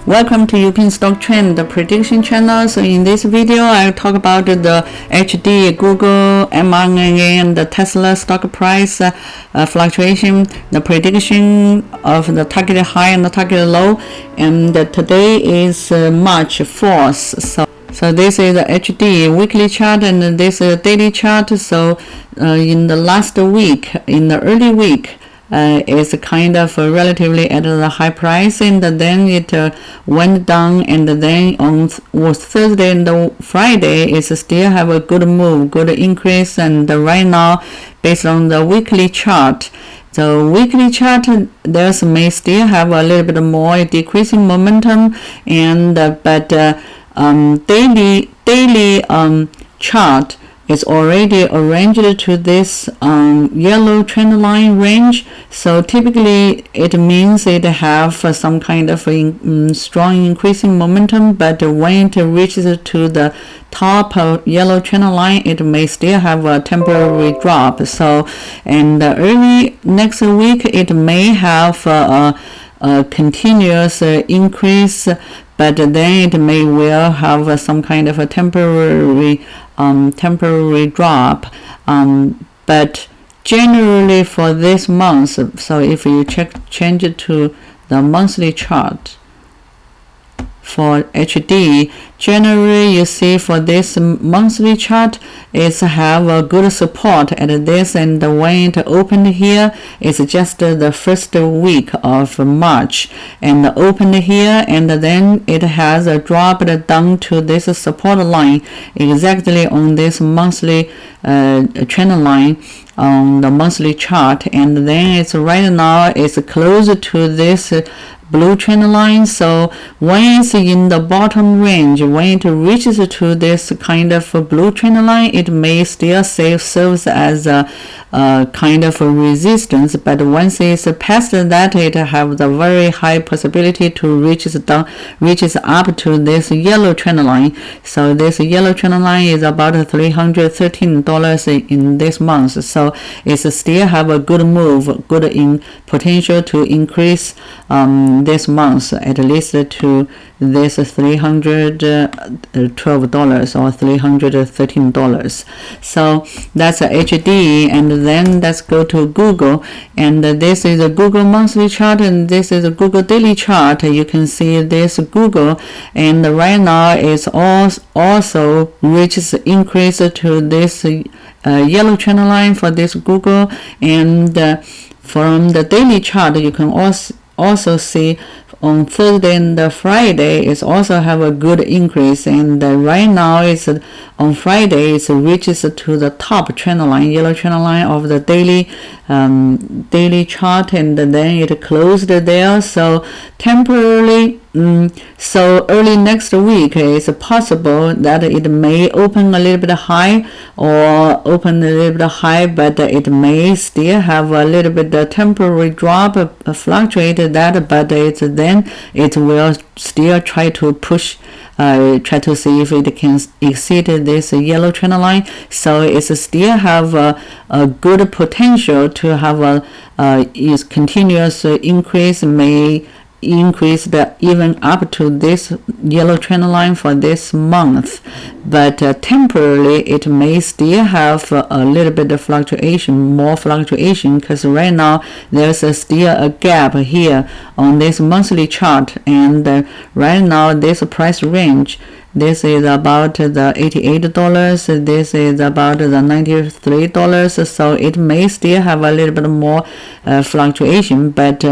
Welcome to European Stock Trend, the prediction channel. So in this video, I'll talk about the HD, Google, MRNA and the Tesla stock price fluctuation, the prediction of the target high and the target low. And today is March 4th. So this is the HD weekly chart and this is a daily chart. So in the last week, in the early week, it's kind of relatively at the high price, and then it went down, and then on Thursday and Friday it still have a good move, good increase. And right now, based on the weekly chart, the weekly chart there's may still have a little bit more decreasing momentum, and daily chart is already arranged to this yellow trend line range. So typically it means it have some kind of strong increasing momentum, but when it reaches to the top of yellow trend line, it may still have a temporary drop. So and early next week it may have a continuous increase, but then it may well have some kind of a temporary drop, but generally for this month, so if you change it to the monthly chart for HD, generally you see for this monthly chart is have a good support at this, and when it opened here, it's just the first week of March and opened here, and then it has dropped down to this support line exactly on this monthly trend line on the monthly chart, and then it's right now it's close to this blue trend line. So when it's in the bottom range, when it reaches to this kind of blue trend line, it may still serves as a kind of a resistance, but once it's past that, it have the very high possibility to reaches up to this yellow trend line. So this yellow trend line is about $313 in this month. So it's still have a good move, good in potential to increase this month at least to this $312 or $313. So that's a HD, and then let's go to Google, and this is a Google monthly chart and this is a Google daily chart. You can see this Google, and right now it's also reaches increase to this yellow trend line for this Google, and from the daily chart you can also see on Thursday and Friday is also have a good increase, and right now it's on Friday it reaches to the top trend line, yellow trend line of the daily chart, and then it closed there. So temporarily, so early next week it's possible that it may open a little bit high or open a little bit high, but it may still have a little bit temporary drop, fluctuate that, but then it will still try to push, try to see if it can exceed this yellow trend line. So it's still have a good potential to have a is continuous increase, may increase even up to this yellow trend line for this month, but temporarily it may still have a little bit of more fluctuation, because right now there's still a gap here on this monthly chart, and right now this price range, this is about the $88, this is about the $93, so it may still have a little bit more fluctuation, but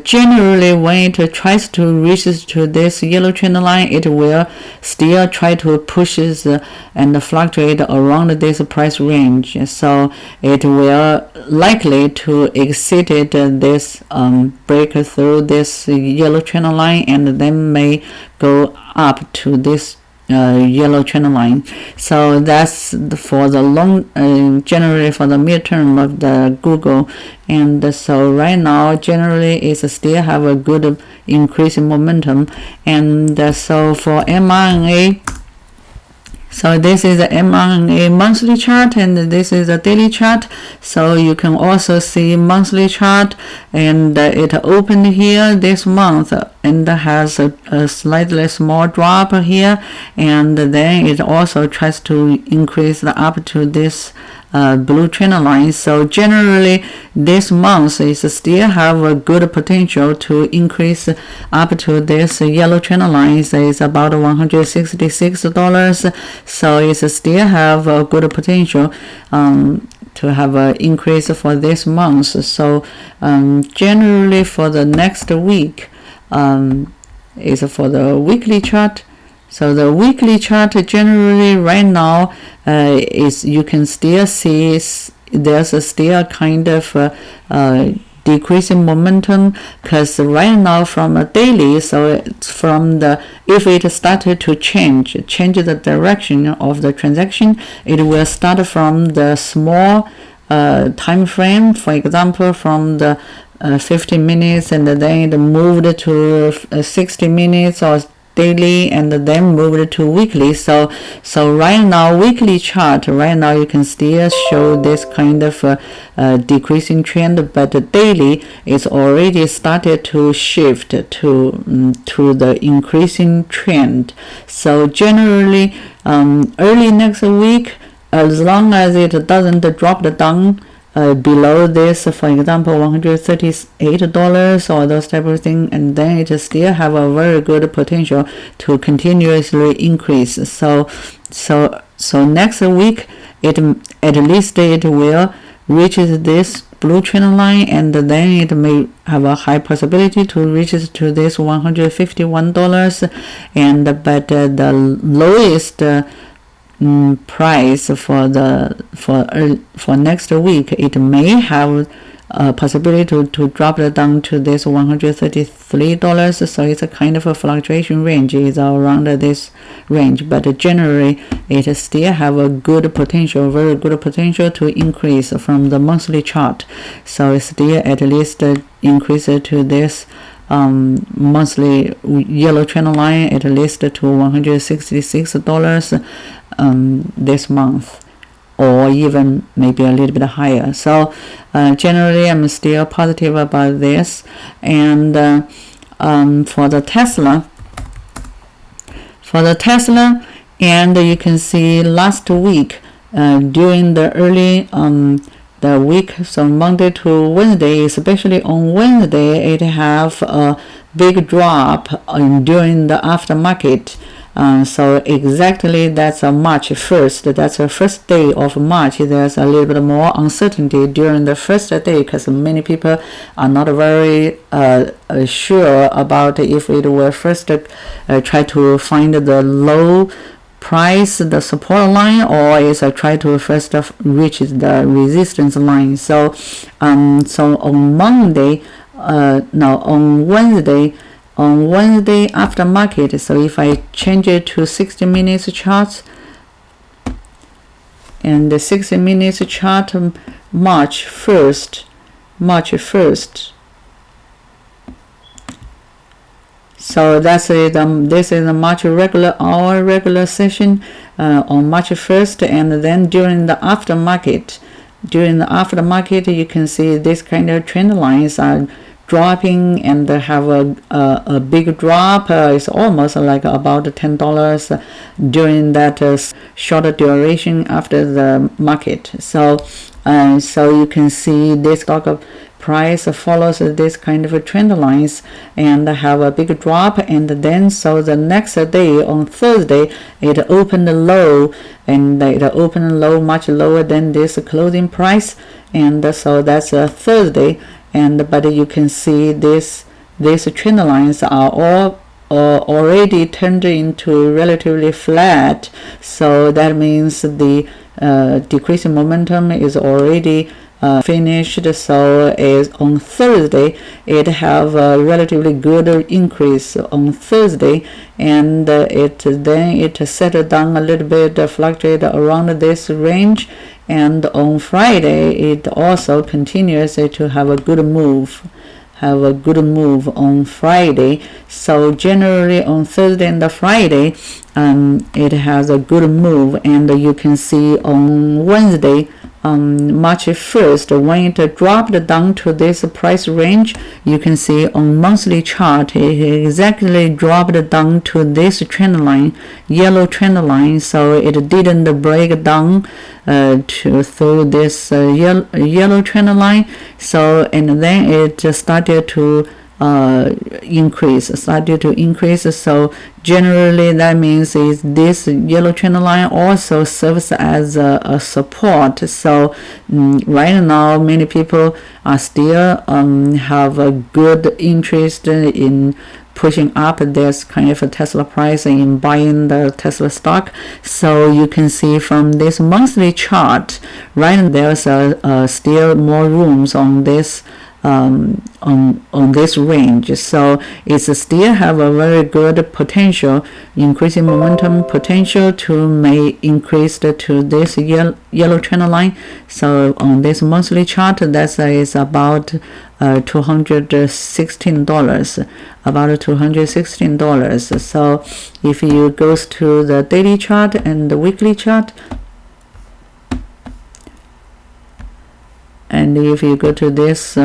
generally when it tries to reach to this yellow trend line, it will still try to push and fluctuate around this price range. So it will likely to exceed this break through this yellow trend line, and then may go up to this yellow trend line. So that's for the long, generally for the midterm of the Google, and so right now generally it's still have a good increasing momentum, and so for MRNA So this is the MRNA monthly chart, and this is a daily chart. So you can also see monthly chart, and it opened here this month and has a slightly small drop here, and then it also tries to increase up to this blue trend line. So generally this month is still have a good potential to increase up to this yellow trend line. So it's about $166, so it still have a good potential to have an increase for this month. So generally for the next week is for the weekly chart. So the weekly chart generally right now is, you can still see there's still kind of decreasing momentum, because right now from a daily, so it's from the, if it started to change the direction of the transaction, it will start from the small time frame, for example from the 15 minutes, and then it moved to 60 minutes or daily, and then moved to weekly. So right now weekly chart, right now you can still show this kind of decreasing trend, but the daily is already started to shift to the increasing trend. So generally early next week, as long as it doesn't drop down below this, for example $138 or those type of thing, and then it still have a very good potential to continuously increase. So next week it at least it will reach this blue trend line, and then it may have a high possibility to reach to this $151, and but the lowest price for next week, it may have a possibility to drop it down to this $133. So it's a kind of a fluctuation range, is around this range, but generally it still have a good potential, very good potential to increase from the monthly chart. So it's still at least increase to this monthly yellow trend line at least to $166 this month, or even maybe a little bit higher. So generally I'm still positive about this. And for the Tesla, and you can see last week during the early the week, so Monday to Wednesday, especially on Wednesday, it have a big drop during the aftermarket. So exactly that's March 1st. That's the first day of March. There's a little bit more uncertainty during the first day, because many people are not very sure about if it will first try to find the low price, the support line, or is try to first reach the resistance line. So on Monday, on Wednesday aftermarket, so if I change it to 60 minutes charts, and the 60 minutes chart, March 1st, so that's it. This is a March regular session on March 1st, and then during the aftermarket, you can see this kind of trend lines are dropping, and they have a big drop. It's almost like about $10 during that short duration after the market. So you can see this stock price follows this kind of trend lines and have a big drop, and then so the next day on Thursday it opened low, and it opened low much lower than this closing price, and so that's a Thursday. And but you can see these trend lines are all already turned into relatively flat, so that means the decreasing momentum is already finished. So is on Thursday it have a relatively good increase on Thursday, and it settled down a little bit, fluctuate around this range, and on Friday it also continues to have a good move, have a good move on Friday. So generally on Thursday and Friday, it has a good move, and you can see on Wednesday, March 1st, when it dropped down to this price range, you can see on monthly chart it exactly dropped down to this trend line, yellow trend line. So it didn't break down through this yellow trend line. So and then it started to increase. So generally that means is this yellow trend line also serves as a support. So right now many people are still have a good interest in pushing up this kind of a Tesla price and in buying the Tesla stock. So you can see from this monthly chart, right, there's still more rooms on this on this range. So it's still have a very good potential, increasing momentum potential to may increase to this yellow trend line. So on this monthly chart, that is about $216, about $216. So if you goes to the daily chart and the weekly chart, and if you go to this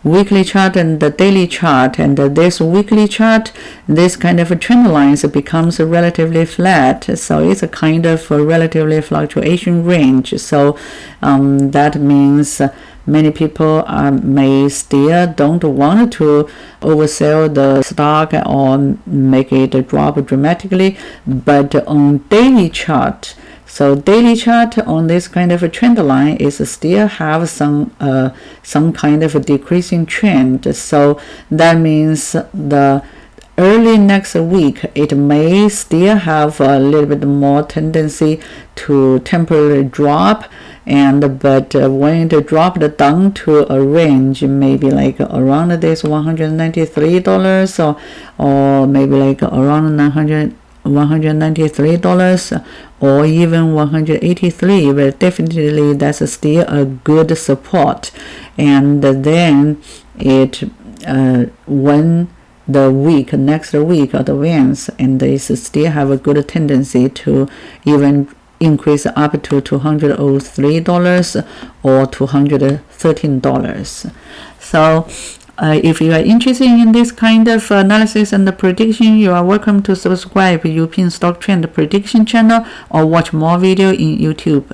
weekly chart and the daily chart, and this weekly chart, this kind of a trend lines becomes relatively flat. So it's a kind of a relatively fluctuation range. So that means many people may still don't want to oversell the stock or make it drop dramatically, but on daily chart, so daily chart on this kind of a trend line is still have some kind of a decreasing trend. So that means the early next week it may still have a little bit more tendency to temporarily drop, but when it dropped down to a range maybe like around this $193 or maybe like around $193 or even $183, but definitely that's still a good support. And then it when the next week advance, and they still have a good tendency to even increase up to $203 or $213. So if you are interested in this kind of analysis and prediction, you are welcome to subscribe European Stock Trend Prediction channel or watch more video in YouTube.